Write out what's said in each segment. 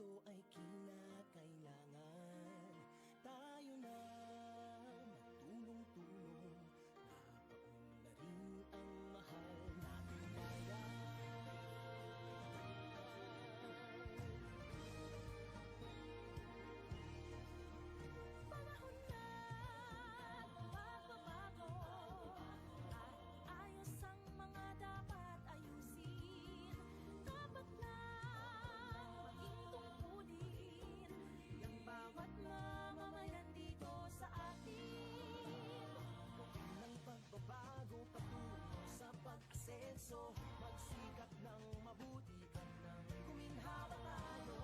ito ay kinakailangan. Tayo na magtulong-tulong, napaunlarin ang mahal nating bayan. Panahon na magbabago at ayos ang mga dapat ayusin. Dapat lang maging tungkulin ng bawat mamamayan dito sa atin. Ng pagbabago patungo sa pag-asenso, magsikap ng mabuti ka nang guminhawa tayo.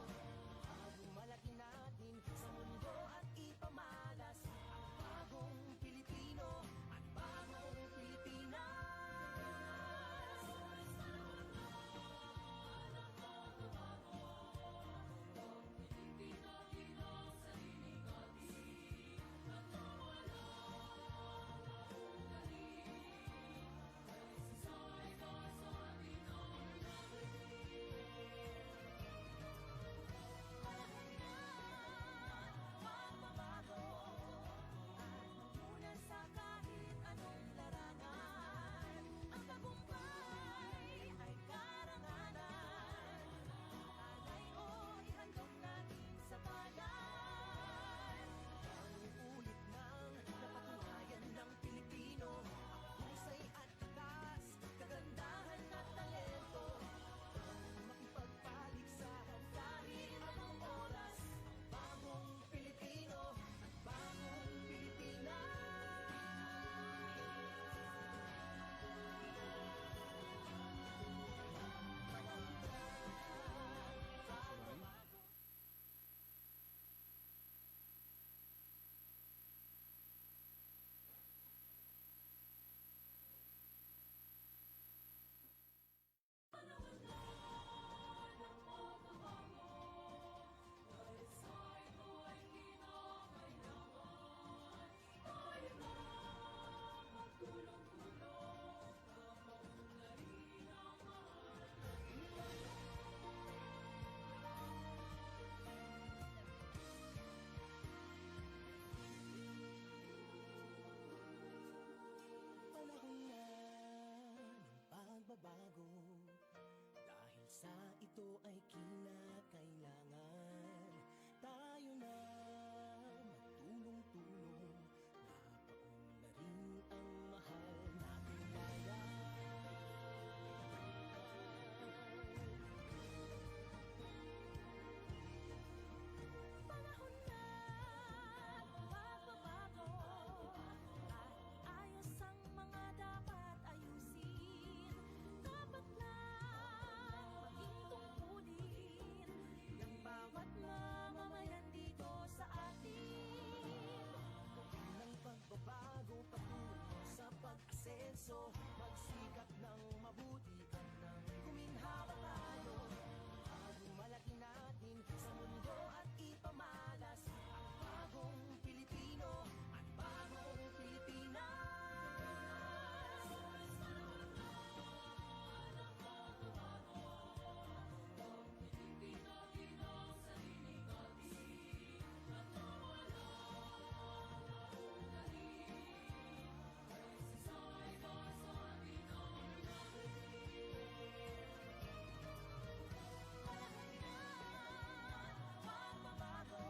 Malaki natin sa mundo at ipamalas ang bagong Pilipino at bagong Pilipinas. Magbabago at mamunan sa kahit anong larangan. Ang tagumpay ay karangalan. Alay o ihandog natin sa bayan. Ang ulit ng napatunayan ng Pilipino, ang husay at tatas, kagandahan at talento. Makipagpaligsahan kahit anong oras, ang bagong Pilipino at bagong Pilipinas. Panahon na ng pagbabago, dahil sa ito ay kinakailangan. Tayo na magtulong-tulong, napaunlarin ang mahal nating bayan. Panahon na magbabago at ayos ang mga dapat ayusin. Dapat lang maging tungkulin ng bawat mamamayan dito sa atin. Ng pagbabago patungo sa pag-asenso, magsikap ng mabuti ka nang guminhawa tayo. Malaki natin sa mundo at ipamalas ang bagong Pilipino at bagong Pilipinas. Magbabago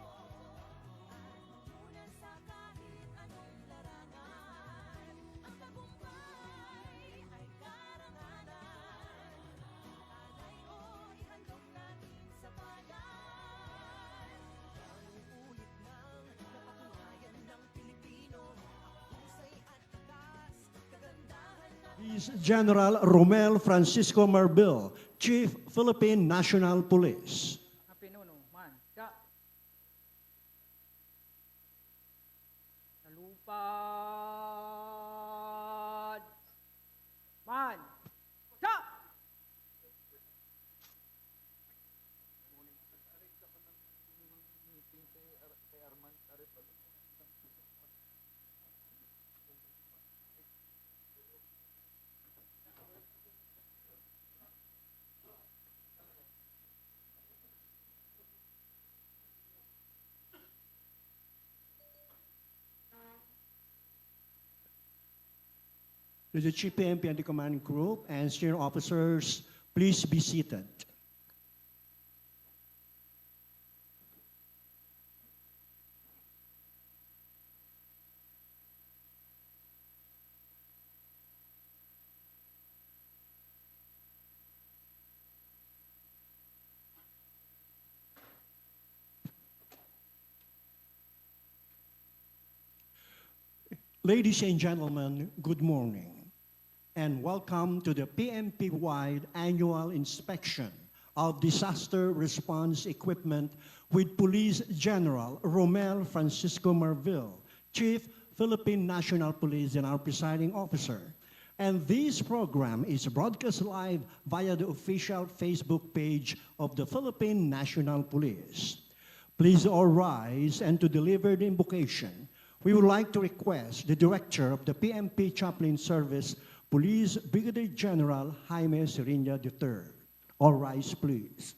at mamunan sa kahit anong larangan. Ang tagumpay ay karangalan. Alay o ihandog natin sa bayan. Ang ulit ng napatunayan ng Pilipino, ang husay at tatas, kagandahan at is General Romel Francisco Marbil, Chief Philippine National Police. Ang pinuno, man, ka. Nalupad. Man, ka. The Chief PNP and the Command Group and senior officers, please be seated. Ladies and gentlemen, good morning, and welcome to the PNP-wide annual inspection of disaster response equipment with Police General Romel Francisco Marvil, Chief Philippine National Police and our presiding officer. And this program is broadcast live via the official Facebook page of the Philippine National Police. Please all rise, and to deliver the invocation, we would like to request the Director of the PNP Chaplain Service, Police Brigadier General Jaime Seriña III. All rise, please.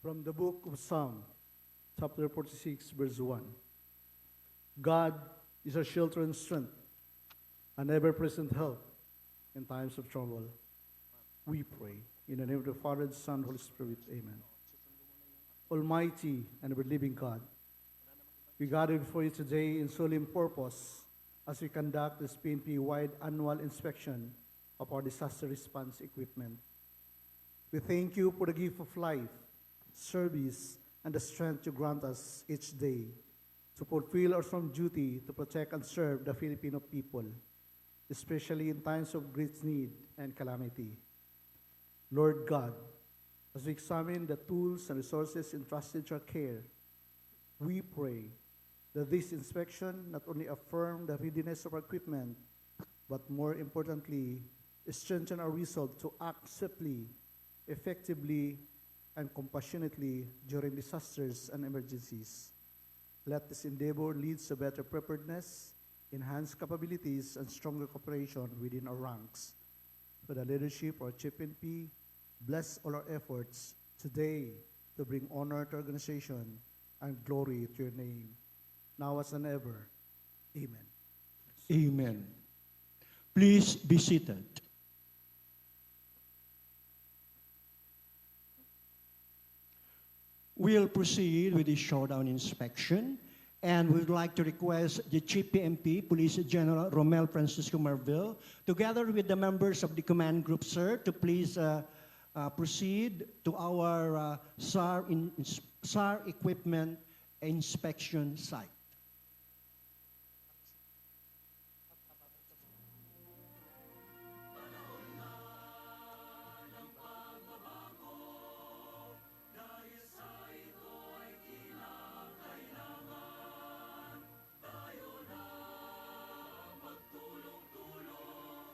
From the book of Psalm, chapter 46, verse 1. God is our shelter and strength, an ever-present help in times of trouble. We pray in the name of the Father, the Son, and Holy Spirit. Amen. Almighty and ever-living God, we gather before you today in solemn purpose as we conduct this PNP-wide annual inspection of our disaster response equipment. We thank you for the gift of life, service, and the strength you grant us each day to fulfill our strong duty to protect and serve the Filipino people, especially in times of great need and calamity. Lord God, as we examine the tools and resources entrusted to our care, we pray that this inspection not only affirm the readiness of our equipment, but more importantly, strengthen our resolve to act swiftly, effectively, and compassionately during disasters and emergencies. Let this endeavor lead to better preparedness, enhanced capabilities, and stronger cooperation within our ranks. For the leadership of our Chief PNP, bless all our efforts today to bring honor to our organization and glory to your name, now as and ever. Amen. Amen. Please be seated. We'll proceed with the showdown inspection, and we'd like to request the Chief PNP, Police General Romel Francisco Marvil, together with the members of the command group, sir, to please proceed to our SAR equipment inspection site.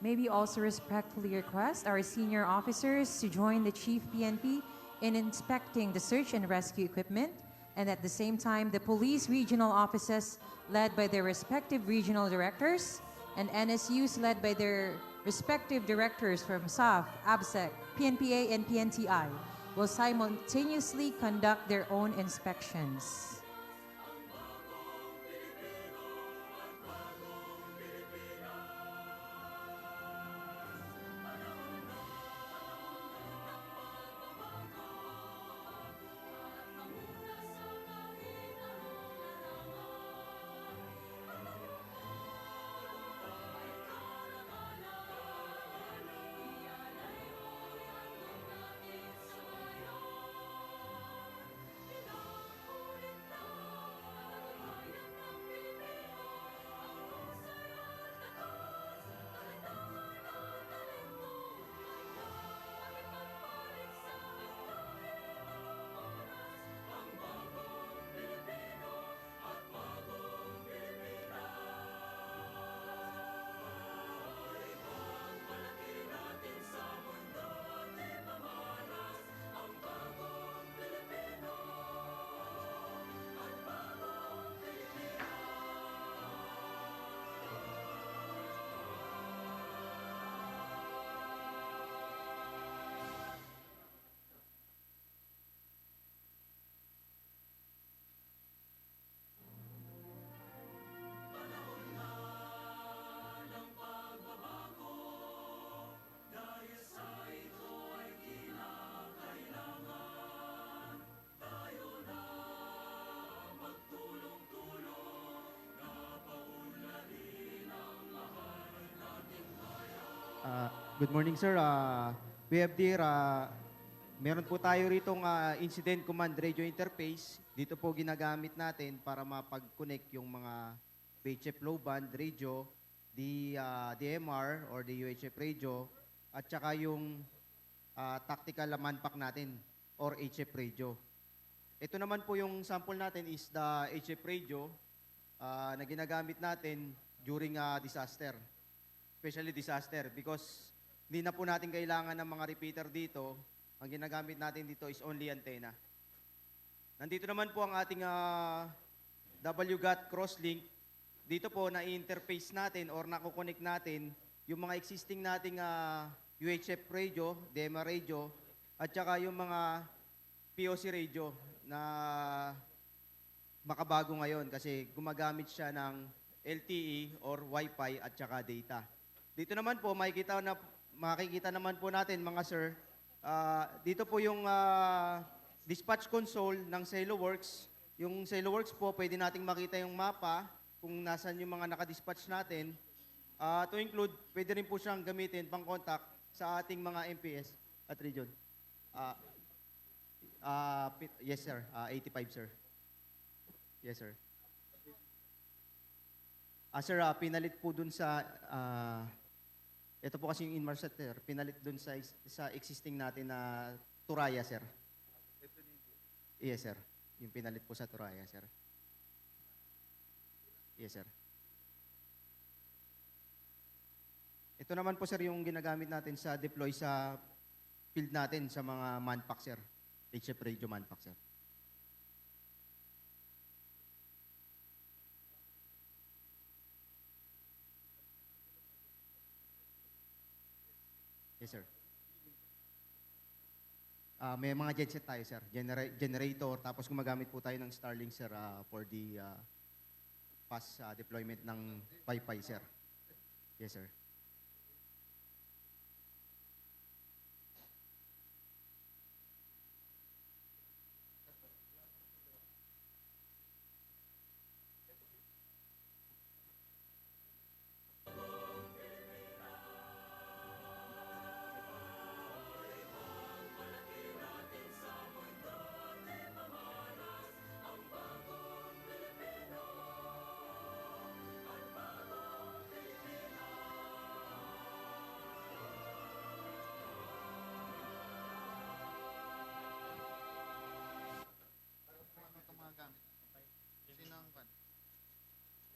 May we also respectfully request our senior officers to join the Chief PNP in inspecting the search and rescue equipment, and at the same time, the police regional offices led by their respective regional directors, and NSUs led by their respective directors from SAF, ABSEC, PNPA, and PNTI will simultaneously conduct their own inspections. Good morning, sir. We have here, meron po tayo ritong incident command radio interface. Dito po ginagamit natin para mapag-connect yung mga VHF low band radio, DMR or the UHF radio, at saka yung tactical manpack natin or HF radio. Ito naman po yung sample natin is the HF radio na ginagamit natin during disaster. Especially disaster because hindi na po natin kailangan ng mga repeater dito. Ang ginagamit natin dito is only antenna. Nandito naman po ang ating WGAT crosslink. Dito po na-interface natin or nakukonek natin yung mga existing nating UHF radio, DMR radio, at saka yung mga POC radio na makabago ngayon kasi gumagamit siya ng LTE or Wi-Fi at saka data. Dito naman po makikita naman po natin mga sir, dito po yung dispatch console ng SeloWorks. Yung SeloWorks po, pwede nating makita yung mapa kung nasan yung mga nakadispatch natin. To include, pwede rin po siyang gamitin pang contact sa ating mga MPS at region. Yes sir, 85 sir. Yes sir. Sir, pinalit po dun sa ito po kasi yung Inmarsat, sir. Pinalit dun sa existing natin na Turaya, sir. Yes, sir. Yung pinalit po sa Turaya, sir. Yes, sir. Ito naman po, sir, yung ginagamit natin sa deploy sa field natin sa mga manpack, sir. HF radio manpack, sir. Yes, sir. May mga genset tayo, sir. Generator, tapos gumagamit po tayo ng Starlink, sir, for the fast deployment ng Wi-Fi, sir. Yes, sir.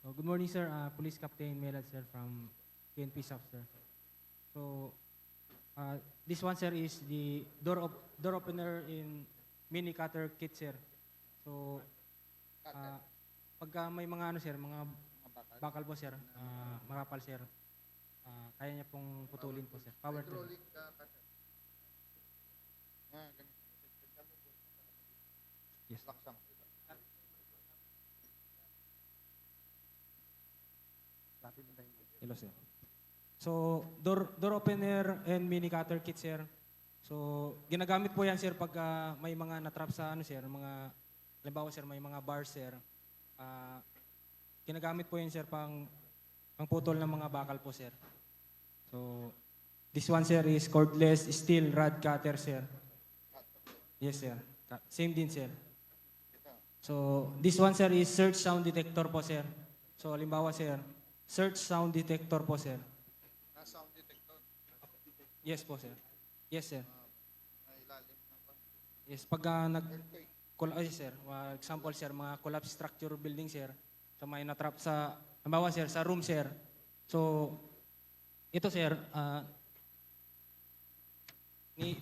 Good morning, sir. Police Captain Melad, sir, from PNP South, sir. So, this one, sir, is the door opener in mini cutter kit, sir. So, pagka may mga sir, mga bakal po, sir, marapal, sir, kaya niya pong putulin po, sir. Power tool. Yes. Hello, sir. So, door opener and mini cutter kit, sir. So, ginagamit po yan, sir, pag may mga natrap sa, sir, mga, halimbawa, sir, may mga bars, sir. Ginagamit po yan, sir, pang putol ng mga bakal po, sir. So, this one, sir, is cordless steel rod cutter, sir. Yes, sir. Same din, sir. So, this one, sir, is search sound detector po, sir. So, halimbawa, sir, search sound detector po, sir. Sound detector? Yes po, sir. Yes, sir. Ilalim ng Yes, pag sir, example, sir, mga collapse structure building, sir, sa may natrap sa, halimbawa, sir, sa room, sir. So, ito, sir,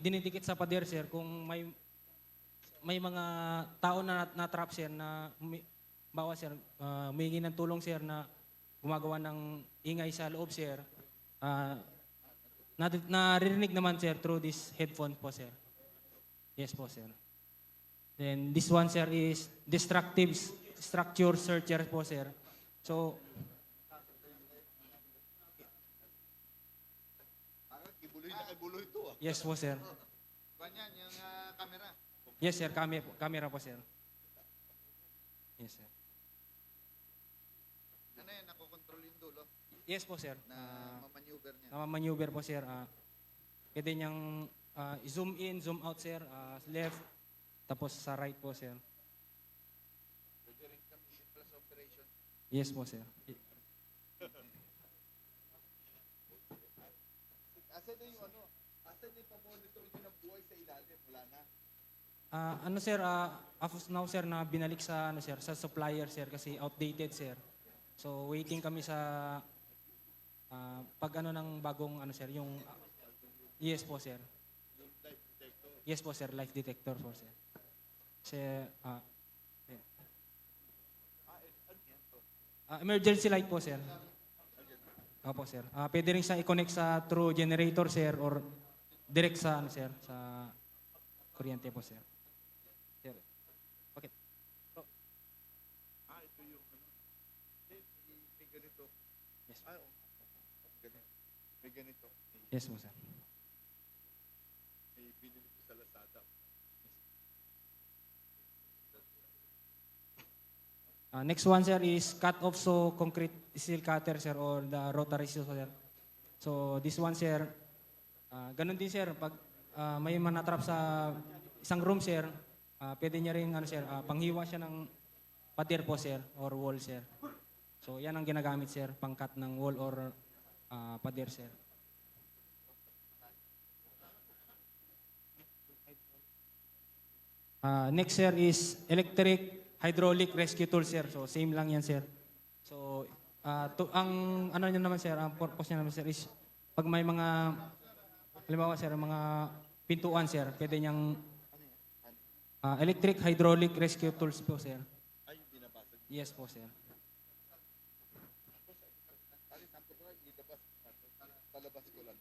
dinidikit sa pader, sir, kung may mga tao na natrap, sir, na, halimbawa, sir, humingi ng tulong, sir, na gumagawa ng ingay sa loob, sir. Naririnig naman, sir, through this headphone po, sir. Yes po, sir. Then, this one, sir, is destructive structure searcher po, sir. So, Ibuloy ito ah. yes po, sir. Ganyan, yung camera. Yes, sir. Camera po, sir. Yes, sir. Ano yan, nakokontrol yung dulo Yes po, sir. na mamaneuver niya. Namamaneuver po, sir. Pwede niyang zoom in, zoom out, sir. Left, tapos sa right po, sir. Yes po, sir. Asan na yung ano? Asan na yung pamonitor nyo ng buhay sa ilalim? Wala na. Ano sir, as of now sir na binalik sa ano sir, sa supplier sir kasi outdated sir. So waiting kami sa pag ano ng bagong ano sir, yung yes po sir. Yes po sir, life detector po sir. Kasi emergency light po sir. Opo sir. Pwede rin siya i-connect sa through generator sir or direct sa ano sir, sa kuryente po sir. Sir. Okay. So, Ito yung ano. May ganito. yes. Oo. Ganito. May ganito. Yes po sir. May binili ko sa Lazada. Next one, sir, is cut off so concrete steel cutter, sir, or the rotary saw, sir. So this one, sir, ganun din, sir. Pag may manatrap sa isang room, sir, pwede niya rin, ano, sir, panghiwa siya ng pader po, sir, or wall, sir. So yan ang ginagamit, sir, pang-cut ng wall or pader, sir. Next, sir, is electric hydraulic rescue tool, sir. So, same lang yan, sir. So, ang ano niya naman, sir, ang purpose niya naman, sir, is pag may mga, halimbawa, sir, mga pintuan, sir, pwede niyang electric hydraulic rescue tools po, sir. Ay, binabasag. Yes po, sir. Ari, sample ko lang, ilabas. Palabas ko lang.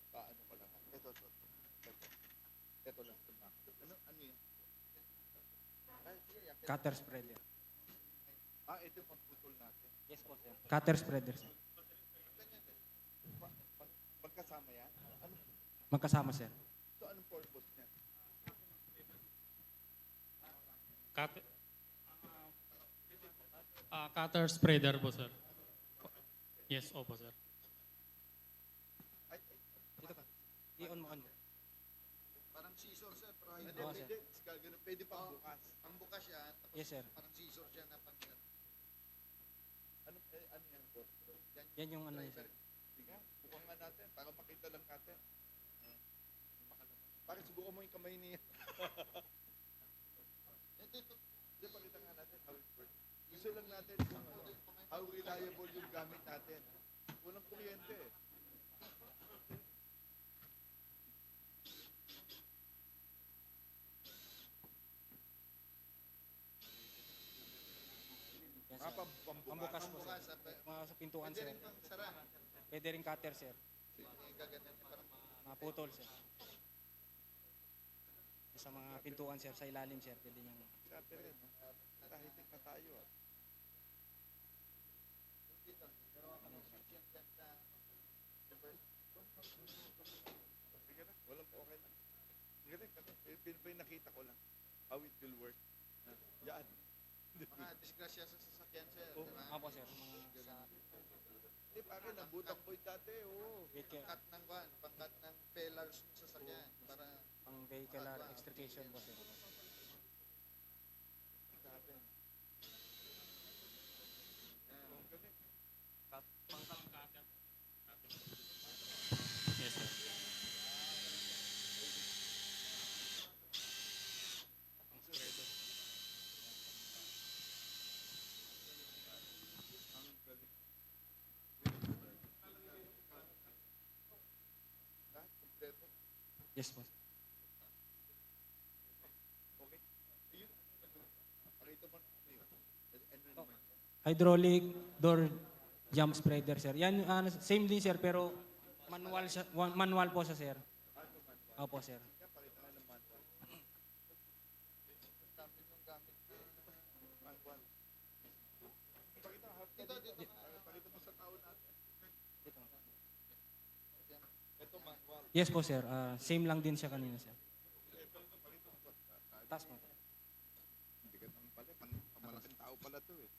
Paano ko lang. Ito. Ito lang. Ano yun? Ay, sige, yan. Cutter spreader. Ito yung pagputol natin. Yes po, sir. Cutter spreader, sir. Magkasama yan? Ano? Magkasama, sir. So, anong purpose niya? Cutter spreader po, sir. Yes, opo, sir. Dito ka. I-on mo, on mo. Parang scissor, sir. Pero hindi, Oo, sir. pwede pang bukas. Ang bukas yan. Tapos Yes, sir. parang scissor siya na pang ano yan po? Yan yung ano, sir. Sige, bukan nga natin para makita lang natin. Bakit subukan mo yung kamay niya? Hindi, pakita nga natin how it works. Gusto lang natin kung how reliable yung gamit natin. Walang kuryente eh. Yes, Ah, sir. pambukas. Pambukas po, sir. Mga sa pintuan, sir. Sara. Pwede rin cutter, sir. Mga putol, sir. Sa mga pintuan, sir, sa ilalim, sir, pwede niyang... Sabi rin, tahitik na tayo ah. Sige na, walang okay lang. Galing, nakita ko lang how it will work. Yan. Mga disgrasya sa sasakyan, sir. Oh, Diba? apo, sir. Mga sa... Hindi, pare, nabutang ko yung dati, oo. Pangkat ng kwan, pangkat ng pillars ng sasakyan. Para Pang vehicular extrication po, sir. Sabi. Ang galing. Yes, sir. Ang galing. Kompleto. Yes po. Okay. Ayun. Pakita mo. Ano naman? Hydraulic door jump spreader, sir. Yan, same din, sir, pero manual, manual po sa sir. Opo, sir. Pakita nga naman. Dami yung gamit. Manual. Pakita mo. Dito. Pakita mo sa tao natin. Ito manual. Yes po, sir. Same lang din siya kanina, sir. Taas mo. Hindi ka naman pala. Pamalaking tao pala to eh.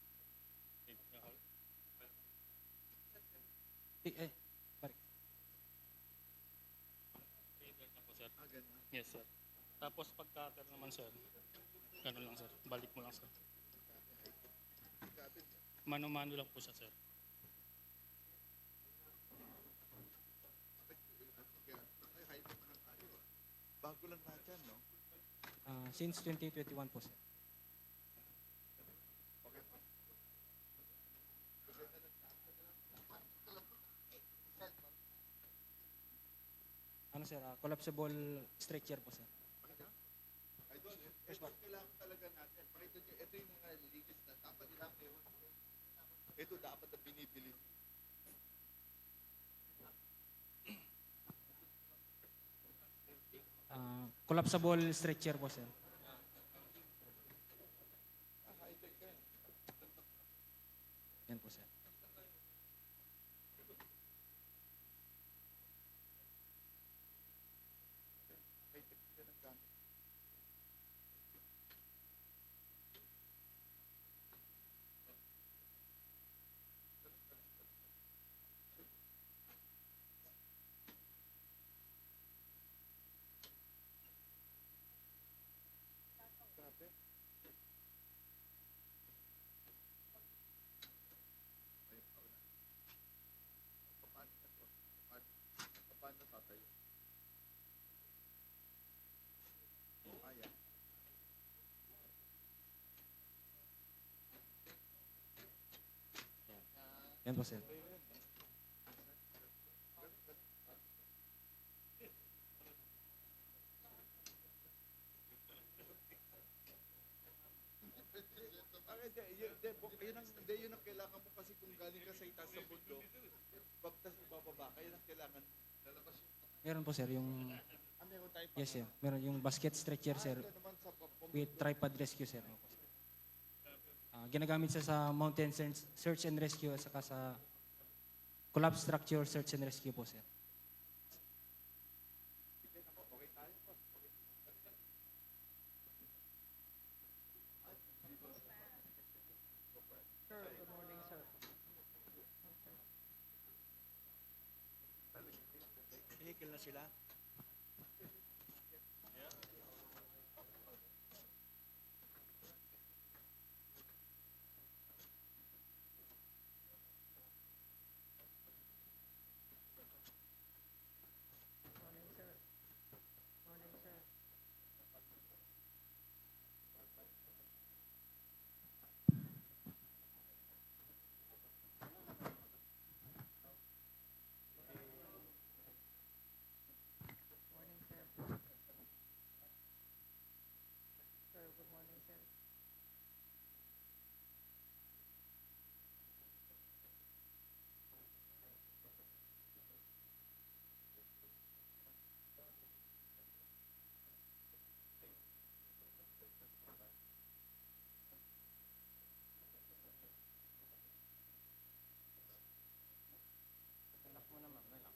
Pare. Yes, sir. Tapos pag cutter naman, sir, ganun lang, sir. Balik mo lang, sir. Mano-mano lang po siya, sir. Bago lang na dyan, no? Since 2021 po, sir. Ano, sir? Collapsible stretcher po, sir. Idol, ito kailangan talaga natin. Pakita nyo, ito yung mga lilis na dapat ilang meron. Ito dapat na binibili. Collapsible stretcher po, sir. Yan po, sir. Paano tatayo? Kaya. Yan po, sir. Yun ang kailangan mo kasi kung galing ka sa itaas sa bundok, pagtas ibababa, kaya ang kailangan lalabas yung Meron po, sir, yung... meron tayo pa. Yes, sir. Meron yung basket stretcher, sir, Ito naman sa with tripod rescue, sir. Opo, sir. Ginagamit siya sa mountain search and rescue at saka sa collapse structure search and rescue po, sir. Sir, good morning, sir. Vehicle na sila. Morning, sir. Morning, sir. Morning, sir. Sir, good morning, sir. Relax mo naman, relax.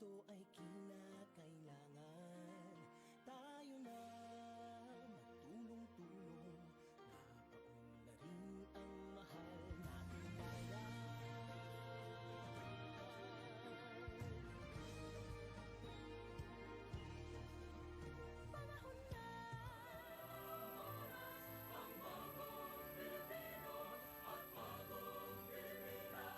ito ay kinakailangan. Tayo na magtulong-tulong, napaunlarin ang mahal nating bayan. Panahon na, oras, ang bagong Pilipino at bagong Pilipinas. Ipagmalaki natin sa mundo at mamalas ang bagong Pilipino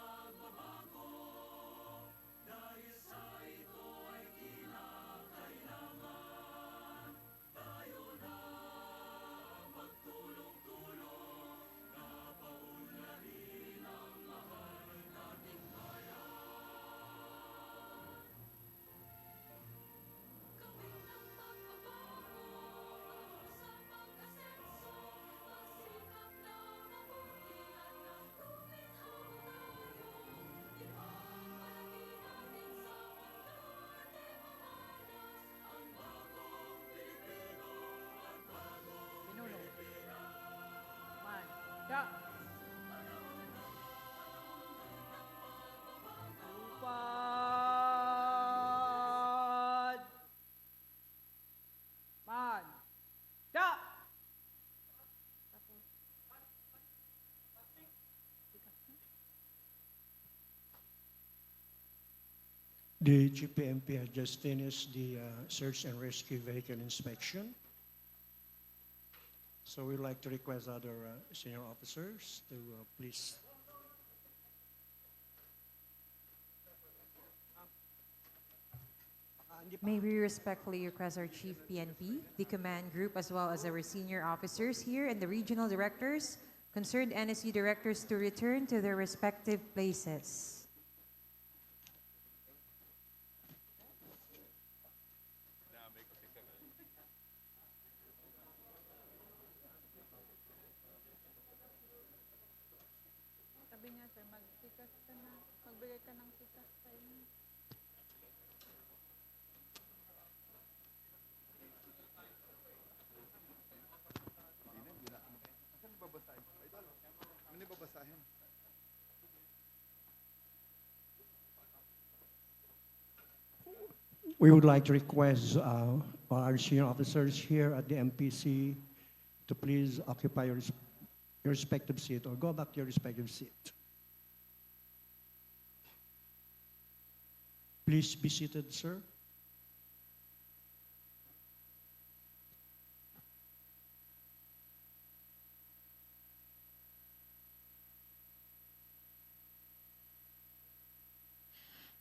at bagong Dahil sa ito ay kinakailangan tayo na magtulong-tulong, napaunlarin ang mahal nating bayan. Gawin ang pagbabago sa pag-asenso, magsikap na mabuti at tuminhaw tayo. Ipagmalaki natin sa mundo at mamalas ang bagong Pilipino at bagong Pinuno. Man. Ja. Tupad. Man. Ja. The GPMP has just finished the search and rescue vehicle inspection. So we'd like to request other senior officers to please. May we respectfully request our Chief PNP, the command group, as well as our senior officers here and the regional directors, concerned NSU directors to return to their respective places. Sabi niya, sir, magsikas ka na. Magbigay ka ng sikas sa inyo. Hindi na. Saan babasahin? Idol, ano babasahin? We would like to request our senior officers here at the MPC to please occupy your respective seat or go back to your respective seat. Please be seated, sir.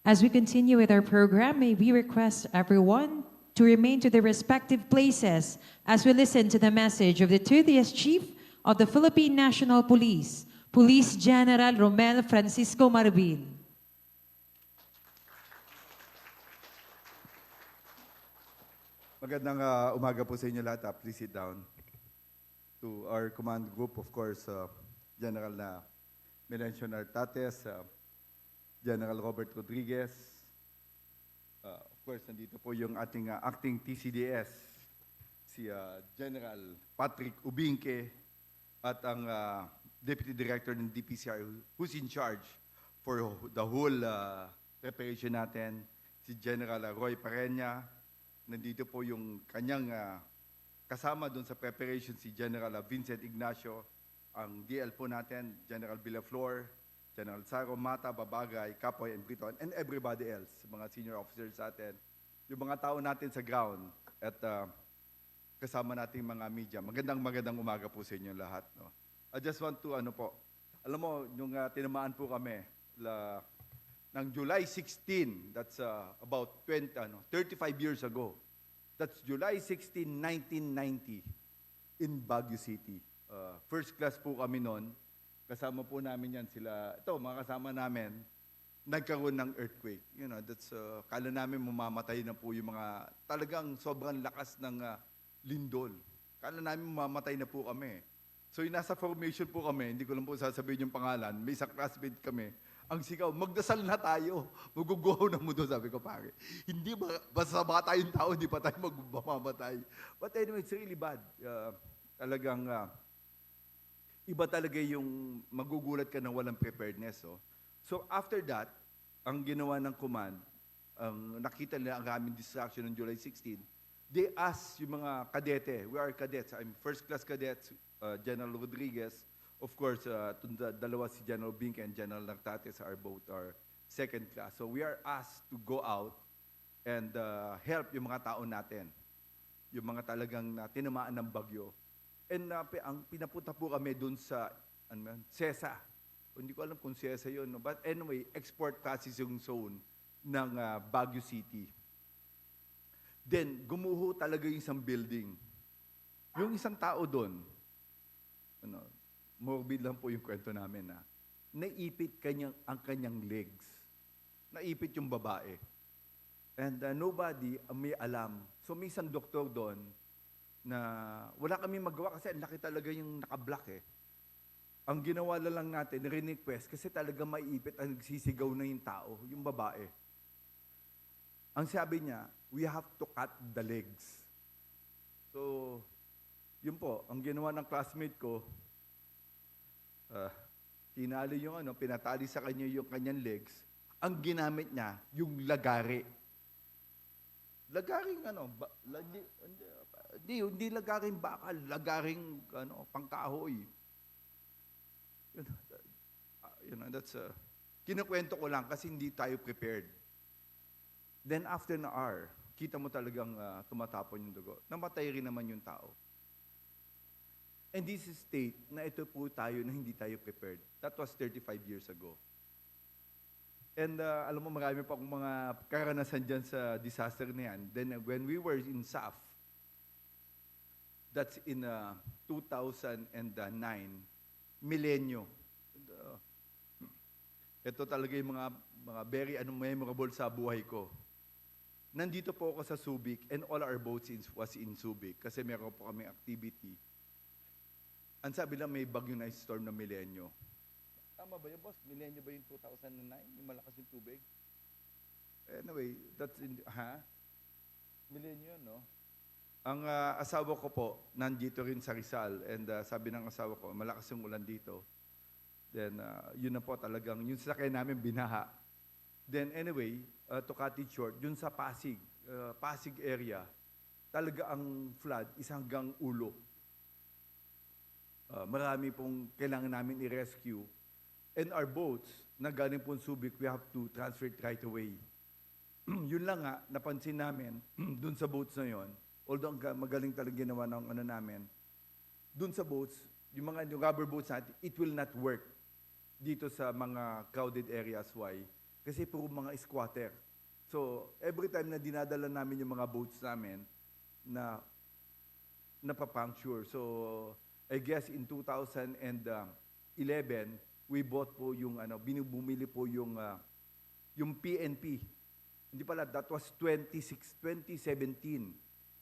As we continue with our program, may we request everyone to remain to their respective places as we listen to the message of the 30th Chief of the Philippine National Police, Police General Romel Francisco Marbil. Magandang umaga po sa inyo lahat. Please sit down. To our command group, of course, General na Melencio Nartates, General Robert Rodriguez, of course, nandito po yung ating acting TCDS, si General Patrick Ubinque, at ang Deputy Director ng DPCR who's in charge for the whole preparation natin, si General Roy Parenya. Nandito po yung kanyang kasama doon sa preparation, si General Vincent Ignacio, ang DL po natin, General Villaflor, General Saro Mata, Babagay, Capoy, and Briton, and everybody else, mga senior officers natin, yung mga tao natin sa ground, at kasama nating mga media. Magandang umaga po sa inyo lahat. No? I just want to, alam mo, nung tinamaan po kami, ng July 16, that's about 35 years ago. That's July 16, 1990, in Baguio City. First class po kami noon. Kasama po namin yan sila. Ito, mga kasama namin, nagkaroon ng earthquake. You know, that's, kala namin mamamatay na po yung mga, talagang sobrang lakas ng lindol. Kala namin mamamatay na po kami. So yung nasa formation po kami, hindi ko lang po sasabihin yung pangalan, may isang classmate kami, ang sigaw, magdasal na tayo, maguguhaw na mundo, sabi ko, pare. Hindi ba, basta ba tayong tao, hindi pa tayo magmamamatay. But anyway, it's really bad. Talagang, iba talaga yung magugulat ka na walang preparedness. Oh. So after that, ang ginawa ng command, ang nakita nila ang aming distraction noong July 16, they asked yung mga kadete, we are cadets, I'm first class cadets, General Rodriguez, of course, dalawa si General Bink and General Nagtates are both our second class. So we are asked to go out and help yung mga tao natin, yung mga talagang tinamaan ng bagyo. And ang pinapunta po kami dun sa CESA. Hindi ko alam kung CESA yun. No? But anyway, export processing zone ng Baguio City. Then, gumuho talaga yung isang building. Yung isang tao doon, morbid lang po yung kwento namin na naipit ang kanyang legs. Naipit yung babae. And nobody may alam. So may isang doktor doon na wala kami magawa kasi ang laki talaga yung nakablock eh. Ang ginawa na lang natin, request kasi talaga maiipit ang nagsisigaw na yung tao, yung babae. Ang sabi niya, we have to cut the legs. So, yun po, ang ginawa ng classmate ko, tinali yung pinatali sa kanya yung kanyang legs, ang ginamit niya, yung lagari. Lagaring hindi lagaring bakal, lagaring pangkahoy. That's kinukwento ko lang kasi hindi tayo prepared. Then after an hour, kita mo talagang tumatapon yung dugo. Namatay rin naman yung tao. And this is state na ito po tayo na hindi tayo prepared. That was 35 years ago. And alam mo, marami pa akong mga karanasan dyan sa disaster na yan. Then when we were in SAF, that's in 2009, Milenyo. Ito talaga yung mga very memorable sa buhay ko. Nandito po ako sa Subic and all our boats was in Subic kasi meron po kami activity. Ang sabi lang may bagyo na storm na Milenyo. Tama ba yun, boss? Milenyo ba yung 2009? Yung malakas yung tubig? Anyway, that's Milenyo, no? Ang asawa ko po, nandito rin sa Rizal. And sabi ng asawa ko, malakas yung ulan dito. Then, yun na po talagang, yung sasakyan namin binaha. Then anyway, to cut it short, yun sa Pasig, Pasig area, talaga ang flood is hanggang ulo. Marami pong kailangan namin i-rescue. And our boats, na galing po Subic, we have to transfer it right away. Yun lang nga, napansin namin, dun sa boats na yon, although magaling talaga ginawa ng namin, dun sa boats, yung rubber boats natin, it will not work dito sa mga crowded areas. Why? Kasi puro mga squatter. So, every time na dinadala namin yung mga boats namin, na napapuncture. So, I guess in 2011, we bought po yung, bumili po yung PNP. Hindi pala, that was 2017.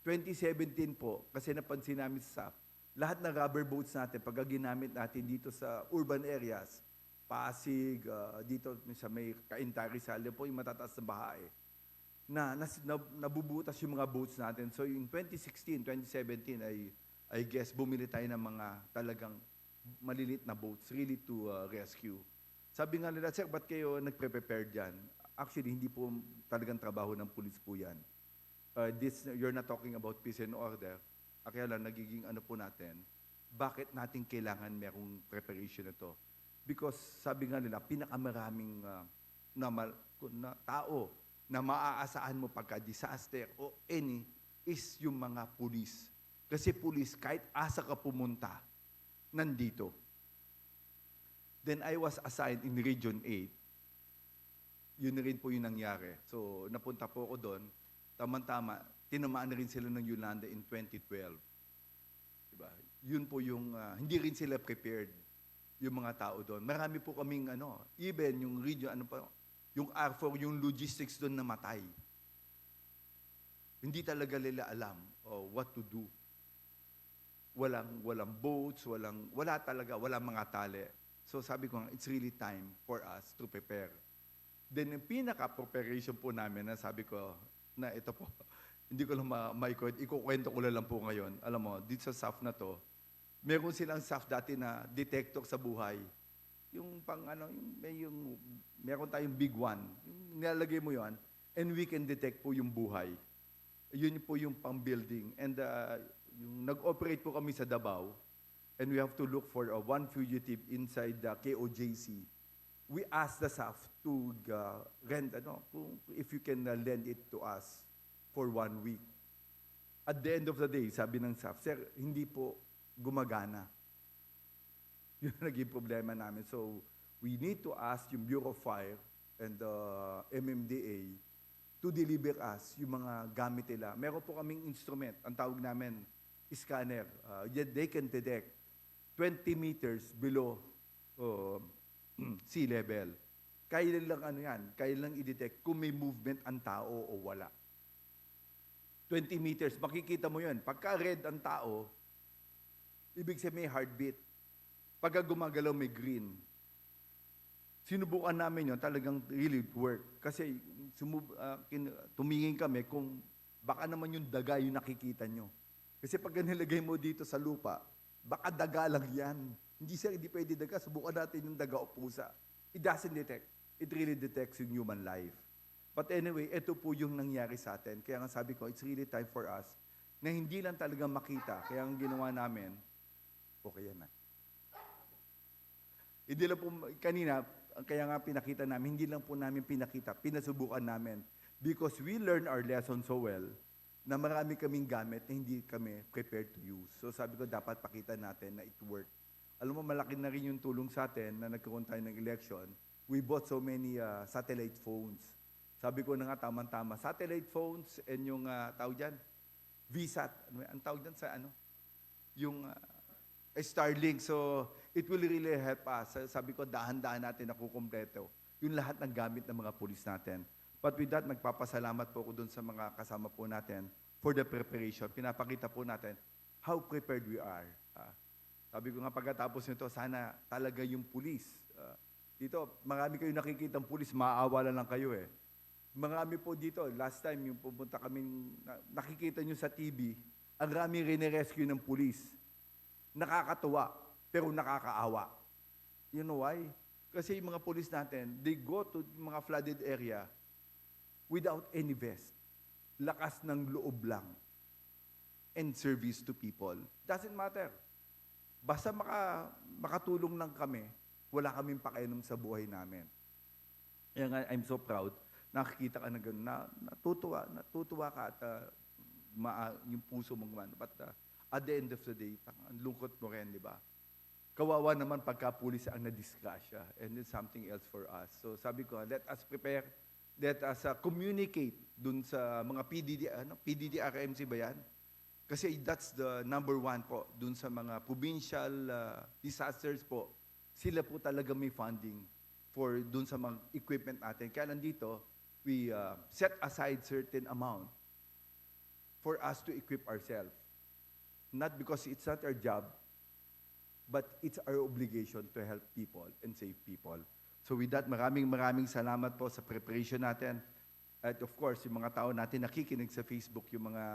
2017 po, kasi napansin namin sa SAP, lahat ng rubber boats natin, pag ginamit natin dito sa urban areas, Pasig, dito sa may Cainta, Rizal, po yung matataas na bahae, nabubutas yung mga boats natin. So in 2016, 2017, I guess, bumili tayo ng mga talagang malilit na boats, really to rescue. Sabi nga nila, sir, ba't kayo nagpre-prepare dyan? Actually, hindi po talagang trabaho ng pulis po yan. You're not talking about peace and order. Kaya lang, nagiging po natin, bakit natin kailangan merong preparation na to? Because sabi nga nila, pinakamaraming tao na maaasahan mo pagka-disaster o any is yung mga pulis. Kasi pulis, kahit asa ka pumunta, nandito. Then I was assigned in Region 8. Yun rin po yung nangyari. So napunta po ako doon. Tama-tama, tinamaan na rin sila ng Yolanda in 2012. Diba? Yun po yung, hindi rin sila prepared, yung mga tao doon. Marami po kaming, even yung region, Yung R4, yung logistics doon namatay. Hindi talaga nila alam what to do. Walang boats, wala talaga, walang mga tali. So sabi ko, it's really time for us to prepare. Then yung pinaka-preparation po namin na sabi ko, na ito po, hindi ko lang ikukwento ko lang po ngayon. Alam mo, dito sa SAF na to, meron silang SAF dati na detector sa buhay. Yung meron tayong big one. Yung nilalagay mo yon, and we can detect po yung buhay. Yun po yung pang-building. And yung nag-operate po kami sa Davao, and we have to look for one fugitive inside the KOJC. We asked the SAF to rent, if you can lend it to us for 1 week. At the end of the day, sabi ng SAF, sir, hindi po gumagana. Yun ang naging problema namin. So, we need to ask yung Bureau of Fire and MMDA to deliver us yung mga gamit nila. Meron po kaming instrument, ang tawag namin, scanner. They can detect 20 meters below sea level. Kaya lang i-detect kung may movement ang tao o wala. 20 meters, makikita mo yun. Pagka red ang tao, ibig sabihin may heartbeat. Pagka gumagalaw, may green. Sinubukan namin yun, talagang really work. Kasi tumingin kami kung baka naman yung daga yung nakikita nyo. Kasi pag nilagay mo dito sa lupa, baka daga lang yan. Hindi pwede daga. Subukan natin yung daga o pusa. It doesn't detect. It really detects yung human life. But anyway, ito po yung nangyari sa atin. Kaya nga sabi ko, it's really time for us na hindi lang talaga makita. Kaya ang ginawa namin, okay yan na. Hindi lang po, kanina, kaya nga pinakita namin, hindi lang po namin pinakita, pinasubukan namin. Because we learn our lesson so well, na marami kaming gamit na hindi kami prepared to use. So sabi ko, dapat pakita natin na it worked. Alam mo, malaki na rin yung tulong sa atin na nagkaroon tayo ng election. We bought so many satellite phones. Sabi ko na nga, tama-tama. Satellite phones and yung tawag dyan, VSAT. Ang tawag dyan sa yung Starlink. So, it will really help us. Sabi ko, dahan-dahan natin na kukumpleto yung lahat ng gamit ng mga pulis natin. But with that, nagpapasalamat po ako dun sa mga kasama po natin for the preparation. Pinapakita po natin how prepared we are. Sabi ko nga pagkatapos nito, sana talaga yung pulis. Dito, marami kayo nakikitang pulis, maaawa lang kayo eh. Marami po dito, last time yung pumunta kaming, nakikita nyo sa TV, ang rami rin-rescue ng pulis. Nakakatuwa, pero nakakaawa. You know why? Kasi yung mga pulis natin, they go to mga flooded area without any vest. Lakas ng loob lang. And service to people. Doesn't matter. Basta makatulong lang kami, wala kaming pakialam sa buhay namin. Kaya nga, I'm so proud. Nakikita ka na gano'n, natutuwa ka at yung puso mong gumana. But at the end of the day, ang lungkot mo rin, di ba? Kawawa naman pagka pulis ang nadisgrasya. And it's something else for us. So sabi ko, let us prepare, let us communicate dun sa mga PDDRMC ba yan? Kasi that's the number one po, dun sa mga provincial disasters po. Sila po talaga may funding for dun sa mga equipment natin. Kaya nandito, we set aside certain amount for us to equip ourselves. Not because it's not our job, but it's our obligation to help people and save people. So with that, maraming salamat po sa preparation natin. At of course, yung mga tao natin nakikinig sa Facebook, yung mga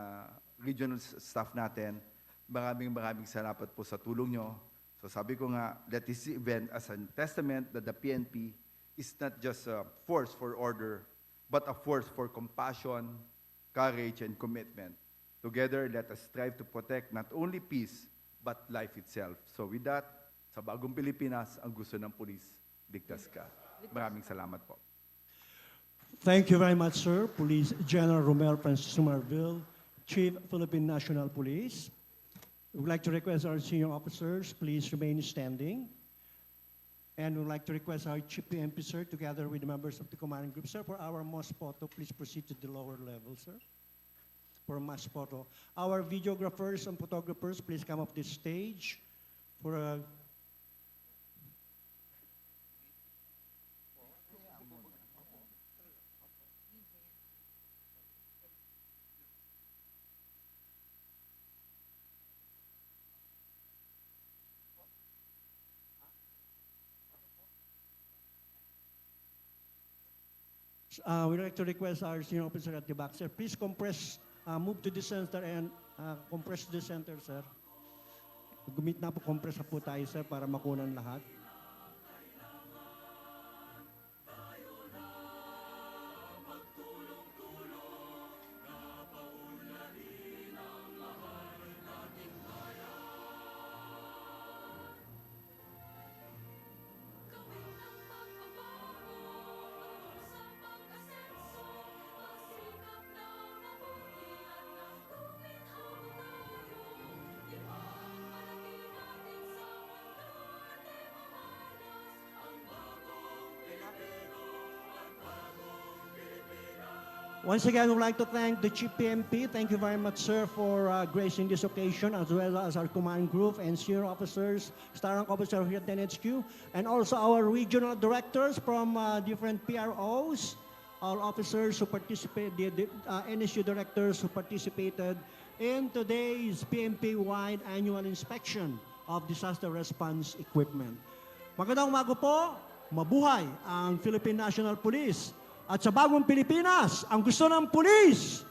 regional staff natin, maraming salamat po sa tulong nyo. So sabi ko nga, let this event as a testament that the PNP is not just a force for order, but a force for compassion, courage, and commitment. Together, let us strive to protect not only peace, but life itself. So with that, sa bagong Pilipinas, ang gusto ng pulis, ligtas ka. Maraming salamat po. Thank you very much, sir. Police General Romel Francis Marville, Chief Philippine National Police. We would like to request our senior officers, please remain standing. And we would like to request our Chief PNP, sir, together with the members of the commanding group. Sir, for our mass photo, please proceed to the lower level, sir. For mass photo. Our videographers and photographers, please come up this stage for a We'd like to request our senior officer at the back, sir. Please compress, move to the center and compress the center, sir. Gumit na po, compress na po tayo, sir, para makunan lahat. Gawin ang pagbabago sa pag-asenso, magsikap na mabuti at guminhawa tayo. Ipagmalaki natin sa mundo at di mamalas ang bagong Pilipino at bagong Pilipinas. Once again, we'd like to thank the Chief PNP. Thank you very much, sir, for gracing this occasion, as well as our command group and senior officers, Star Rank Officer here at NHQ, and also our regional directors from different PROs, all officers who participated, the NSU directors who participated in today's PNP-wide annual inspection of disaster response equipment. Magandang umaga po, mabuhay ang Philippine National Police. At sa bagong Pilipinas, ang gusto ng pulis,